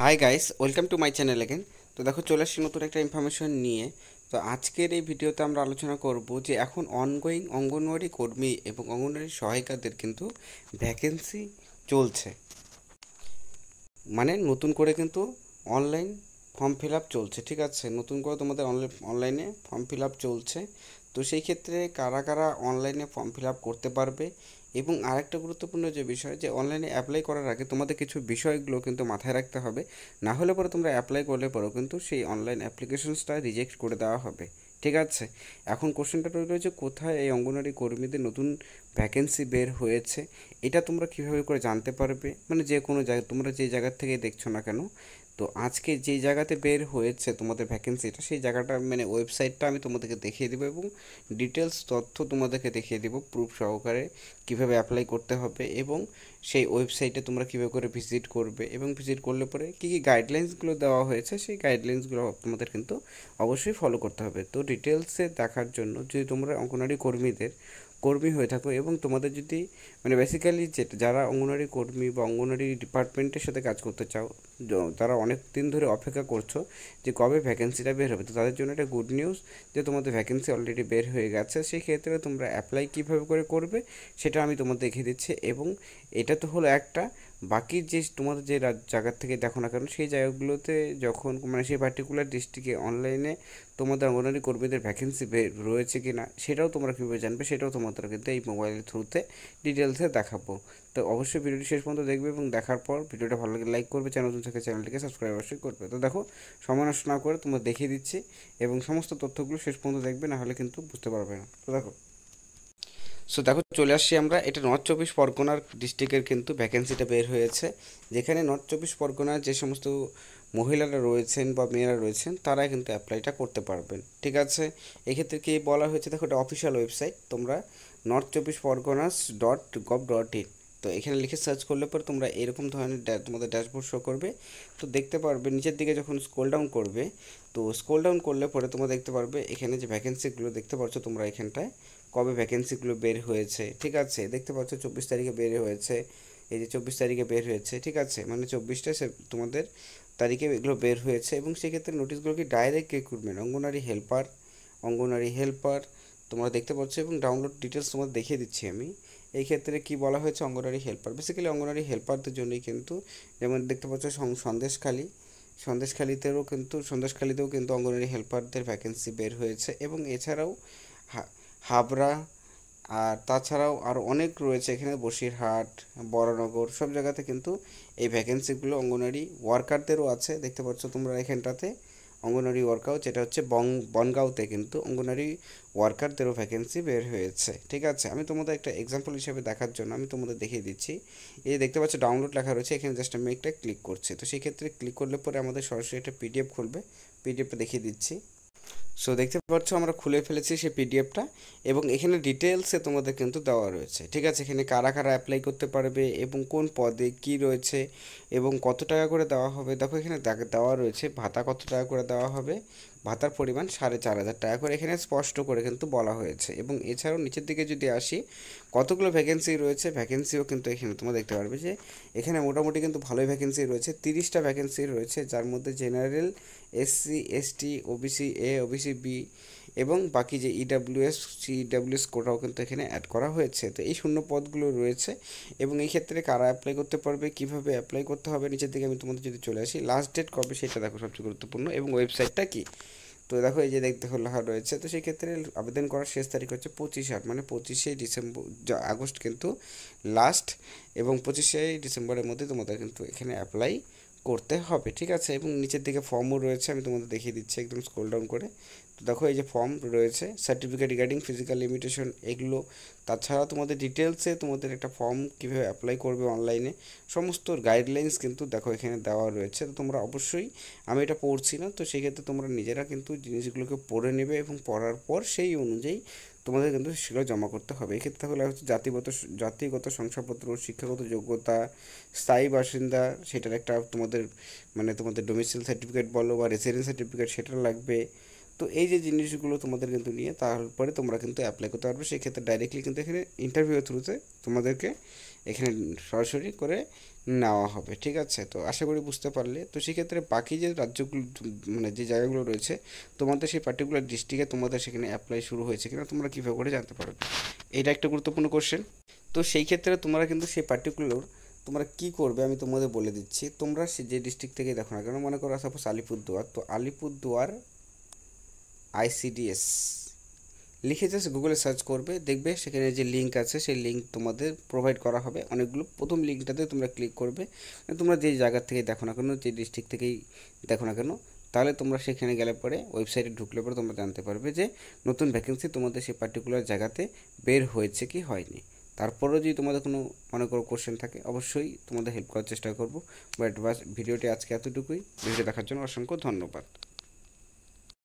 Hi guys, welcome to my channel again. তো দেখো চলে আসছি নতুন একটা ইনফরমেশন নিয়ে। তো আজকের এই ভিডিওতে আমরা আলোচনা করব যে এখন অনগোয়িং অঙ্গনওয়াড়ি কর্মী এবং অঙ্গনওয়াড়ি সহায়িকাদের কিন্তু ভ্যাকেন্সি চলছে। মানে নতুন করে কিন্তু অনলাইন ফর্ম ফিল আপ চলছে, ঠিক আছে? নতুন করে তোমাদের অনলাইনে ফর্ম ফিল আপ চলছে। তো সেই ক্ষেত্রে কারা কারা অনলাইনে ফর্ম ফিল আপ করতে পারবে, এবং আরেকটা গুরুত্বপূর্ণ যে বিষয়, যে অনলাইনে অ্যাপ্লাই করার আগে তোমাদের কিছু বিষয়গুলো কিন্তু মাথায় রাখতে হবে। না হলে পরে তোমরা অ্যাপ্লাই করলে পরেও কিন্তু সেই অনলাইন অ্যাপ্লিকেশনসটা রিজেক্ট করে দেওয়া হবে, ঠিক আছে? এখন কোশ্চেনটা রয়েছে, কোথায় এই অঙ্গনওয়াড়ি কর্মীদের নতুন ভ্যাকেন্সি বের হয়েছে, এটা তোমরা কীভাবে করে জানতে পারবে? মানে যে কোনো জায়গায়, তোমরা যে জায়গার থেকে দেখছো না কেন, তো আজকে যেই জায়গাতে বের হয়েছে তোমাদের ভ্যাকেন্সিটা, সেই জায়গাটা মানে ওয়েবসাইটটা আমি তোমাদেরকে দেখিয়ে দেবো, এবং ডিটেলস তথ্য তোমাদেরকে দেখিয়ে দেবো প্রুফ সহকারে কীভাবে অ্যাপ্লাই করতে হবে, এবং সেই ওয়েবসাইটে তোমরা কীভাবে করে ভিজিট করবে, এবং ভিজিট করলে পরে কী কী গাইডলাইন্সগুলো দেওয়া হয়েছে সেই গাইডলাইন্সগুলো তোমাদের কিন্তু অবশ্যই ফলো করতে হবে। তো ডিটেলসে দেখার জন্য, যদি তোমরা অঙ্গনওয়াড়ি কর্মী হয়ে থাকো, এবং তোমাদের যদি মানে বেসিক্যালি যারা অঙ্গনওয়াড়ি কর্মী বা অঙ্গনওয়াড়ি ডিপার্টমেন্টের সাথে কাজ করতে চাও, তারা অনেক দিন ধরে অপেক্ষা করছো যে কবে ভ্যাকেন্সিটা বের হবে, তো তাদের জন্য একটা গুড নিউজ যে তোমাদের ভ্যাকেন্সি অলরেডি বের হয়ে গেছে। সেই ক্ষেত্রে তোমরা অ্যাপ্লাই কীভাবে করে করবে সেটা আমি তোমাদের দেখিয়ে দিচ্ছি। এবং এটা তো হলো একটা, বাকি যে তোমাদের যে জায়গার থেকে দেখো না কেন, সেই জায়গাগুলোতে যখন মানে সেই পার্টিকুলার ডিস্ট্রিক্টে অনলাইনে তোমাদের অঙ্গনওয়াড়ি কর্মীদের ভ্যাকেন্সি রয়েছে কি না, সেটাও তোমরা কীভাবে জানবে, সেটাও তোমাদের কিন্তু এই মোবাইলের থ্রুতে ডিটেলসে দেখাবো। তো অবশ্যই ভিডিওটি শেষ পর্যন্ত দেখবে, এবং দেখার পর ভিডিওটা ভালো লাগে লাইক করবে, চ্যানেল নতুন থেকে চ্যানেলটিকে সাবস্ক্রাইব অবশ্যই করবে। তো দেখো, সময় নষ্ট না করে তোমরা দেখিয়ে দিচ্ছি, এবং সমস্ত তথ্যগুলো শেষ পর্যন্ত দেখবে, না হলে কিন্তু বুঝতে পারবে না। তো দেখো, দেখো চলে আসছি আমরা, এটা নর্থ চব্বিশ পরগনার ডিস্ট্রিক্টের কিন্তু ভ্যাকেন্সিটা বের হয়েছে, যেখানে নর্থ চব্বিশ পরগনার যে সমস্ত মহিলারা রয়েছেন বা মেয়েরা রয়েছেন, তারা কিন্তু অ্যাপ্লাইটা করতে পারবেন, ঠিক আছে? এক্ষেত্রে কি বলা হয়েছে, দেখো এটা অফিসিয়াল ওয়েবসাইট, তোমরা north24parganas.gov.in, তো এখানে লিখে সার্চ করলে পর তোমরা এরকম ধরনের তোমাদের ড্যাশবোর্ড শো করবে। তো দেখতে পারবে নিচের দিকে যখন স্ক্রল ডাউন করবে, তো স্ক্রল ডাউন করলে পরে তোমরা দেখতে পারবে এখানে যে ভ্যাকেন্সিগুলো দেখতে পাচ্ছ তোমরা এখানটায়, কবে ভ্যাকেন্সিগুলো বের হয়েছে, ঠিক আছে? দেখতে পাচ্ছ 24 তারিখে বের হয়েছে, এই যে 24 তারিখে বের হয়েছে, ঠিক আছে? মানে 24টা তোমাদের তারিখে এগুলো বের হয়েছে। এবং সেক্ষেত্রে নোটিশগুলো কি ডাইরেক্ট রিক্রুটমেন্ট অঙ্গনারী হেল্পার তোমরা দেখতে পাচ্ছ, এবং ডাউনলোড ডিটেলস তোমাদের দেখিয়ে দিচ্ছি আমি। এই ক্ষেত্রে কি বলা হয়েছে, অঙ্গনারী হেল্পার, বেসিক্যালি অঙ্গনারী হেল্পারদের জন্যই কিন্তু, যেমন দেখতে পাচ্ছ সন্দেশখালিতেও কিন্তু অঙ্গনারী হেল্পারদের ভ্যাকেন্সি বের হয়েছে। এবং এছাড়াও হাবড়া, আর তাছাড়াও আরও অনেক রয়েছে এখানে, বসিরহাট, বরানগর, সব জায়গাতে কিন্তু এই ভ্যাকেন্সিগুলো অঙ্গনওয়াড়ি ওয়ার্কারদেরও আছে। দেখতে পাচ্ছ তোমরা এখানটাতে অঙ্গনওয়াড়ি ওয়ার্কার, যেটা হচ্ছে বনগাঁওতে কিন্তু অঙ্গনওয়াড়ি ওয়ার্কারদেরও ভ্যাকেন্সি বের হয়েছে, ঠিক আছে? আমি তোমাদের একটা এক্সাম্পল হিসেবে দেখার জন্য আমি তোমাদের দেখিয়ে দিচ্ছি। এই দেখতে পাচ্ছ ডাউনলোড লেখা রয়েছে, এখানে জাস্ট আমি একটা ক্লিক করছি। তো সেই ক্ষেত্রে ক্লিক করলে পরে আমাদের সরাসরি একটা পিডিএফ খুলবে, পিডিএফটা দেখিয়ে দিচ্ছি। দেখতে পাচ্ছ আমরা খুলে ফেলেছি সেই পিডিএফটা, এবং এখানে ডিটেলসে তোমাদের কিন্তু দেওয়া রয়েছে, ঠিক আছে? এখানে কারা কারা অ্যাপ্লাই করতে পারবে, এবং কোন পদে কি রয়েছে, এবং কত টাকা করে দেওয়া হবে। দেখো এখানে দেওয়া রয়েছে ভাতা কত টাকা করে দেওয়া হবে, ভাতার পরিমাণ 4,500 টাকা করে এখানে স্পষ্ট করে কিন্তু বলা হয়েছে। এবং এছাড়াও নিচের দিকে যদি আসি, কতগুলো ভ্যাকেন্সি রয়েছে, ভ্যাকেন্সিও কিন্তু এখানে তোমরা দেখতে পারবে যে এখানে মোটামুটি কিন্তু ভালোই ভ্যাকেন্সি রয়েছে, 30টা ভ্যাকেন্সি রয়েছে, যার মধ্যে general, SC, ST, OBC A, OBC B, এবং বাকি যে ইডাব্লিউএস, সিডাব্লিউএস কোটাও কিন্তু এখানে অ্যাড করা হয়েছে। তো এই শূন্য পদগুলো রয়েছে, এবং এই ক্ষেত্রে কারা অ্যাপ্লাই করতে পারবে, কিভাবে অ্যাপ্লাই করতে হবে, নিচের দিকে আমি তোমাদের যদি চলে আসি, লাস্ট ডেট কবে সেটা দেখো সবচেয়ে গুরুত্বপূর্ণ, এবং ওয়েবসাইটটা কি। তো দেখো এই যে দেখতে লেখা রয়েছে, তো সেই ক্ষেত্রে আবেদন করার শেষ তারিখ হচ্ছে 25/8, মানে 25শে আগস্ট কিন্তু লাস্ট, এবং 25শে ডিসেম্বরের মধ্যে তোমাদের কিন্তু এখানে অ্যাপ্লাই করতে হবে, ঠিক আছে? এবং নিচের দিকে ফর্মও রয়েছে, আমি তোমাদের দেখিয়ে দিচ্ছি একদম স্ক্রল ডাউন করে। তো দেখো এই যে ফর্ম রয়েছে, সার্টিফিকেট রিগার্ডিং ফিজিক্যাল লিমিটেশন, এগুলো। তাছাড়া তোমাদের ডিটেলসে তোমাদের একটা ফর্ম কীভাবে অ্যাপ্লাই করবে অনলাইনে, সমস্ত গাইডলাইন্স কিন্তু দেখো এখানে দেওয়া রয়েছে। তো তোমরা অবশ্যই, আমি এটা পড়ছি না, তো সেক্ষেত্রে তোমরা নিজেরা কিন্তু জিনিসগুলোকে পড়ে নেবে, এবং পড়ার পর সেই অনুযায়ী তোমাদের কিন্তু সেগুলো জমা করতে হবে। এক্ষেত্রে হলে হচ্ছে জাতিগত শংসাপত্র, শিক্ষাগত যোগ্যতা, স্থায়ী বাসিন্দা, সেটার একটা তোমাদের মানে তোমাদের ডোমিসাইল সার্টিফিকেট বলো বা রেসিডেন্স সার্টিফিকেট, সেটা লাগবে। তো এই যে জিনিসগুলো তোমাদের কিন্তু নিয়ে তারপরে তোমরা কিন্তু অ্যাপ্লাই করতে পারবে। সেক্ষেত্রে ডাইরেক্টলি কিন্তু এখানে ইন্টারভিউ থ্রুতে তোমাদেরকে এখানে সরাসরি করে নেওয়া হবে। ঠিক আছে, তো আশা করি বুঝতে পারলে। তো সেক্ষেত্রে বাকি যে রাজ্যগুলো মানে যে জায়গাগুলো রয়েছে তোমাদের সেই পার্টিকুলার ডিস্ট্রিক্টে তোমাদের সেখানে অ্যাপ্লাই শুরু হয়েছে কিনা তোমরা কীভাবে করে জানতে পারবে, এটা একটা গুরুত্বপূর্ণ কোশ্চেন। তো সেই ক্ষেত্রে তোমরা কিন্তু সেই পার্টিকুলার তোমরা কী করবে আমি তোমাদের বলে দিচ্ছি। তোমরা সে যে ডিস্ট্রিক্ট থেকে দেখো না কেন, মনে করো সাপোজ আলিপুরদুয়ার, তো আলিপুরদুয়ার আইসিডিএস লিখে জাস্ট গুগলে সার্চ করবে, দেখবে সেখানে যে লিঙ্ক আছে সেই লিঙ্ক তোমাদের প্রোভাইড করা হবে অনেকগুলো। প্রথম লিঙ্কটাতে তোমরা ক্লিক করবে, তোমরা যে জায়গার থেকে দেখো না কেন, যে ডিস্ট্রিক্ট থেকেই দেখো না কেন, তাহলে তোমরা সেখানে গেলে পরে ওয়েবসাইটে ঢুকলে পরে তোমরা জানতে পারবে যে নতুন ভ্যাকেন্সি তোমাদের সেই পার্টিকুলার জায়গাতে বের হয়েছে কি হয়নি। তারপরেও যদি তোমাদের কোনো মনে করো কোশ্চেন থাকে অবশ্যই তোমাদের হেল্প করার চেষ্টা করবো। বাট বাস ভিডিওটি আজকে এতটুকুই। ভিডিও দেখার জন্য অসংখ্য ধন্যবাদ।